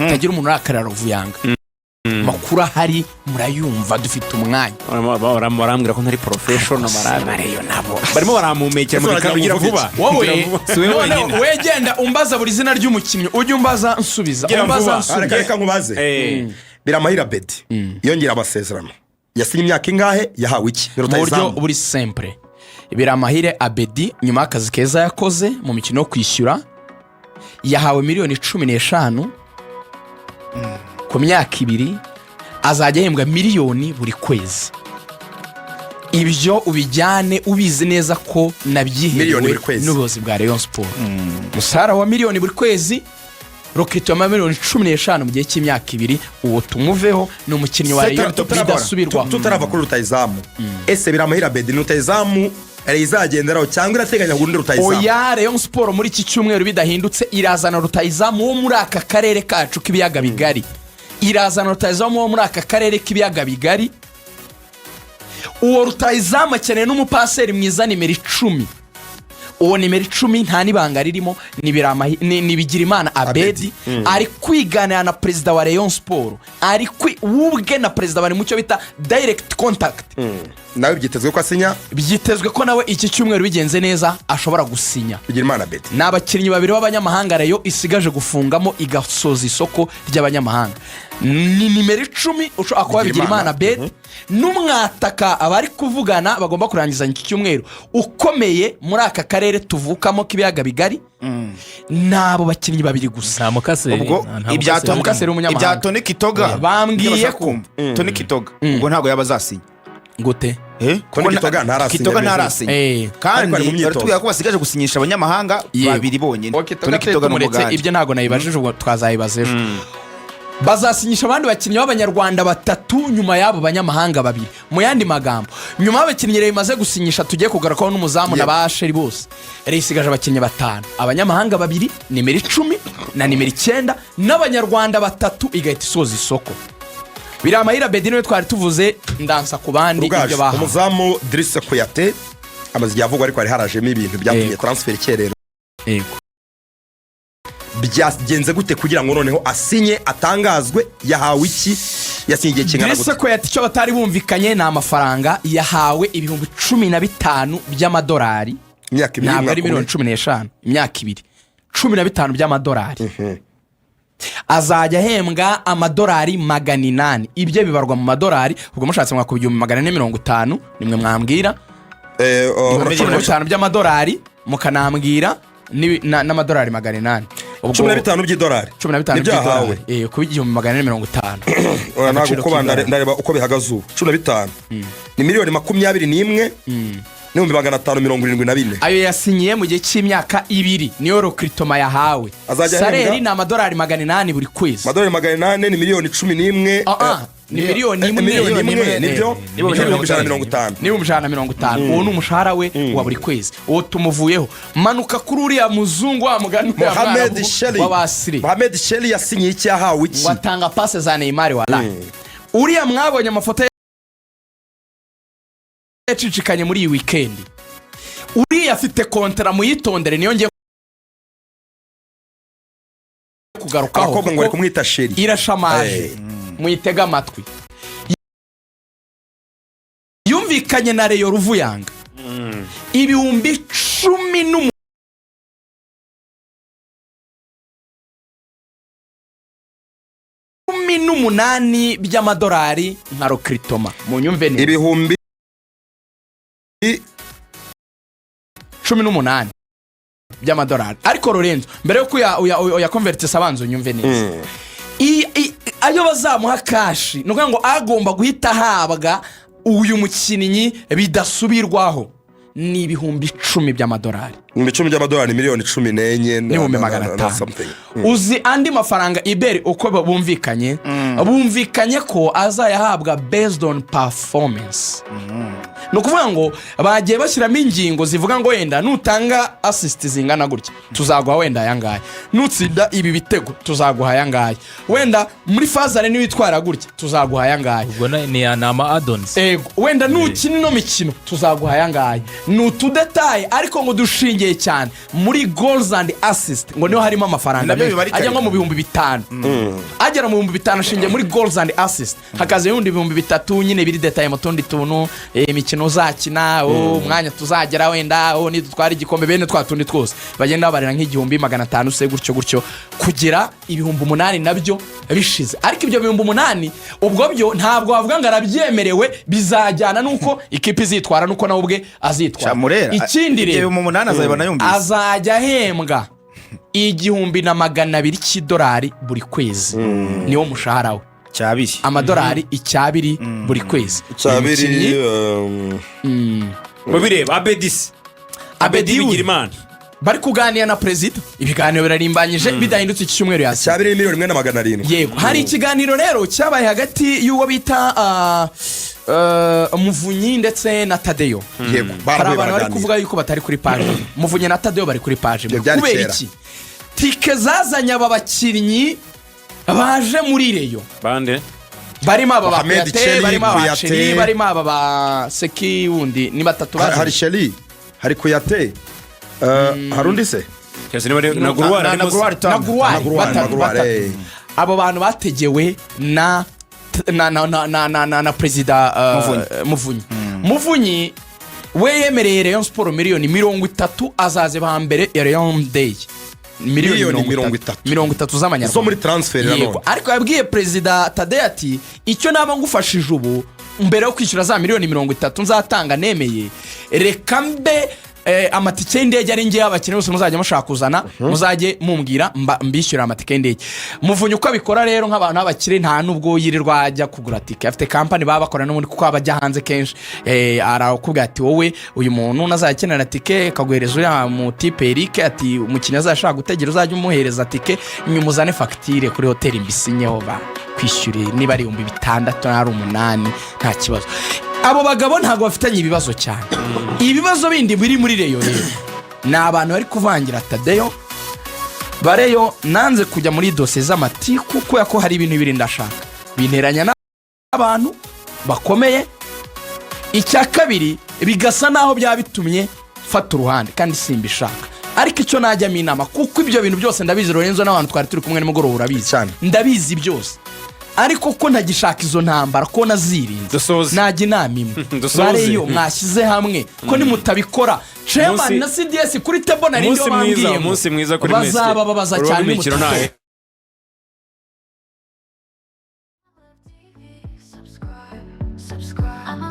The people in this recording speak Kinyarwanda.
hatagira umuntu urakarira Ruvuyanga. Makuru ahari murayumva dufite umwanya. Barambwira ko ntari professional Rayon nabo barimo baramumekera mu bigira vuba. Wowe wegenda umbaza buri zina ry'umukinnyi ujye umbaza nsubiza umbaza nsubiza. Reka nkubaze. Biramahira Bedi yongera amasezerano yasinye imyaka ingahe yahawe iki mu buryo buri simple. Biramahire Abedi nyuma y'akazi keza yakoze mu mikino yo kwishyura yahawe miliyoni 15 ku myaka 2 azajya ahembwa miliyoni buri kwezi. Ibyo ubijyane ubizi neza ko nabyiherewe n'ubuyobozi bwa Rayon Sport. Musara wa miliyoni buri kwezi Rocket wa miliyoni 15 mu gihe cy'imyaka 2 uwo tumuveho no mukinnyi wa Rayon bidasubirwa. Tutarava kuri rutayizamu. Ese Biramahira Bedi rutayizamu izagenderaho cyangwa irateganya gundi rutayizamu? Oya, Rayon Sport muri iki cyumweru bidahindutse irazana rutayizamu wo muri aka karere kacu k'ibiyaga bigari. Irazana rutayizamu wo muri aka karere k'ibiyaga bigari. Uwo rutayizamu akeneye n'umupaseri mwiza nimero 10. Uwo nimero 10 nta nibanga ririmo ni Bigirimana Abedi ari kwiganira na president wa Rayon Sport, ari wubwe na president bari mucyo bita direct contact. Nawe byitezwe ko asinya? Byitezwe ko nawe iki cyumweru bigenze neza ashobora gusinya. Bigirimana Abedi n'abakinnyi babiri b'abanyamahanga Rayon isigaje gufungamo igasoza isoko ry'abanyamahanga. Ni nimero 10 ushobora kuba Bigirimana Abedi n'umwataka abari kuvugana bagomba kurangizanya iki cyumweru ukomeye muri aka karere tuvukamo k'ibiyaga bigari. Nabo bakinnyi babiri gusa. Nta mukaseri. Ubwo ibyatoni umunyamahanga. Ibyatoni Kitoga bambwiye ko Toni Kitoga ubwo ntabwo yabazasinya. Gute? Toni Kitoga ntarasinya. Kandi baratubwira ko basigaje gusinyisha abanyamahanga babiri bonyine. Toni Kitoga n'umugande. Ibyo ntago nayibajije ubwo twazayibaza ejo. Bazasinyisha abandi bakinnyi b'abanyarwanda 3 nyuma y'abo banyamahanga babiri. Mu yandi magambo nyuma y'abakinnyi Rayon imaze gusinyisha tugiye kugarakaho n'umuzamu na basheri bose. Rayon isigaje abakinnyi 5, abanyamahanga 2, nimero 10 na nimero 9 n'abanyarwanda 3 igahita isoza isoko. Biramahira Bedi niwe twari tuvuze ndansa ku bandi ibyo baha. Umuzamu Driss Kuyate amazi yavugwa ariko ari harajemo ibintu byatumye transfer kerero. Yego. Byagenze gute kugira ngo noneho asinye atangazwe yahawe iki yasingiye kingana gute? Driss Kuyate icyo batari bumvikanye na amafaranga yahawe ibihumbi 15 by'amadolari. Imyaka 2 ntabwo ari miliyoni 15 imyaka 2 15 by'amadolari. Azajya ahembwa amadolari 800. Ibyo bibarwa mu madolari ubwo mushatse mwakubiyuma 450 nimwe mwambwira 15 by'amadolari mukanambwira n'amadolari 800. 15 by'idolari 15 by'idolari kubigihumbi 450. Ntabwo ko ndareba uko bihagaze ubu 15 ni miliyoni 21 n'ibihumbi 574. Ayo yasinyiye mu gihe cy'imyaka 2 niyo Rokritoma yahawe. Saleri na amadolari 800 buri kwezi. Amadolari 800 ni miliyoni 11. Ni miliyoni 1 nibyo 150. Ni 150. Uwo n'umushahara we wa buri kwezi. Uwo tumuvuyeho manuka kuri uriya muzungu wa mugani Mohamed Chelly. Wabasiri Mohamed Chelly yasinyiye iki yahawe iki? Watanga passe za Neymar wala. Uriya mwabonye amafoto yacicikanye muri iyi weekend. Uriya afite kontra muyitondere niyo ngiye kugarukaho. Abakobwa ngo bari kumwita Chelly. Irashamaje. Muyitega amatwi. Yumvikanye na Rayon Ruvuyanga. Ibihumbi 18 by'amadolari nka Rokritoma. Munyumve neza. Ibihumbi 18 by'amadolari. Ariko Lorenzo mbere yuko ya convertise abanzo nyumve neza. Ayo bazamuha kashi nuko ngo agomba guhita habwa uyu mukinnyi bidasubirwaho ni ibihumbi 10 by'amadolari. 10 by'amadolari miliyoni 14 n'ibihumbi 500. Uzi andi mafaranga iberi uko bumvikanye bumvikanye ko azayahabwa based on performance. No kuvuga ngo bagiye bashyiramo ingingo zivuga ngo wenda nutanga assist zingana gutya tuzaguha wenda yangaye, nutsinda ibi bitego tuzaguha yangaye, wenda muri fazare ni witwara gutya tuzaguha yangaye. Ubwo ni anama addons. Wenda nukina no mikino tuzaguha yangaye. Nutu detail ariko ngo dushingiye yiyongeye cyane muri goals and assist ngo niho harimo amafaranga ajya nko mu 5,000 agera mu 5,000 ashingiye muri goals and assist hakaze yundi 3,000 nyine biri detail mu tundi tuntu imikino uzakina umwanya tuzagera wenda nidutwara igikombe bene twatundi twose bagenda barira nk'igihumbi 500 se gutyo kugera 8,000 nabyo bishize ariko ibyo 8,000 ubwo byo ntabwo bavuga ngo arabyemerewe bizajyana nuko ikipe izitwara nuko nawe ubwe azitwara ikindi rero 8,000 azabona yumvise azajya ahembwa $200 cy'idolari buri kwezi niwo mushahara we cyabiri amadolari icyabiri buri kwezi cyabiri babireba abedi bigira imana bari kuganira na president ibiganiro birarimbanyije bidahindutse iki cyumweru yasi cyabiri $1,700,000 yego hari ikiganiro rero cyabaye hagati y'uwo bita Muvunyi ndetse na Tadeyo yego hari abantu bari kuvuga yuko batari kuri page Muvunyi na Tadeyo bari kuri page kubera iki tike zazanye aba bakinnyi baje muri Rayon bande barimo aba bakuyate barimo aba Chelly barimo aba ba Seki wundi ni batatu hari Chelly hari Kuyate hari undi se Naguruwari abo bantu bategewe na perezida Muvunyi we yemereye Rayon Sport miliyoni 30 azaze ba mbere ya Rayon Day miliyoni 30 z'amanyarwanda zo muri transfer yego ariko yabwiye perezida Tade ati icyo naba ngufashije ubu mbere yo kwishyura za miliyoni 30 nzatanga nemeye reka mbe amatike y'indege ari ngiye abakene bose muzajya mushaka kuzana muzajye mumbwira mbishyura amatike y'indege Muvunyi uko abikora rero nk'abantu abakire nta nubwo yirirwa ajya kugura tike afite company baba bakora n'ubundi kuko abajya hanze kenshi arakubwira ati wowe uyu muntu nazakenera tike akaguhereza uriya mu tipe Eric ati umukinnyi azashaka gutegera uzajya umuhereza tike nyuma uzane facture kuri hotel Mbisinyeho ba kwishyure niba ari 6,000 ari 8 nta kibazo abo bagabo ntago bafitanye ibibazo cyane ibibazo bindi biri muri Rayon rero ni abantu bari kuvangira Tadeyo bareyo nanze kujya muri dosiye z'amatiku kuko yako hari ibintu biri ndashaka binteranya n'abantu bakomeye icya kabiri bigasa naho byabitumye fata uruhande kandi simbishaka ariko icyo najya minama kuko ibyo bintu byose ndabizi Lorenzo n'abantu twari turi kumwe nimugoroba urabizi ndabizi byose ariko ko ntagishaka izo ntambara ko nazirinze najya inama imwe bareyo mwashyize hamwe ko nimutabikora chairman na CDS kuri table na rindi bambwiye umunsi mwiza kuri Messi bazaba babaza cyane subscribe.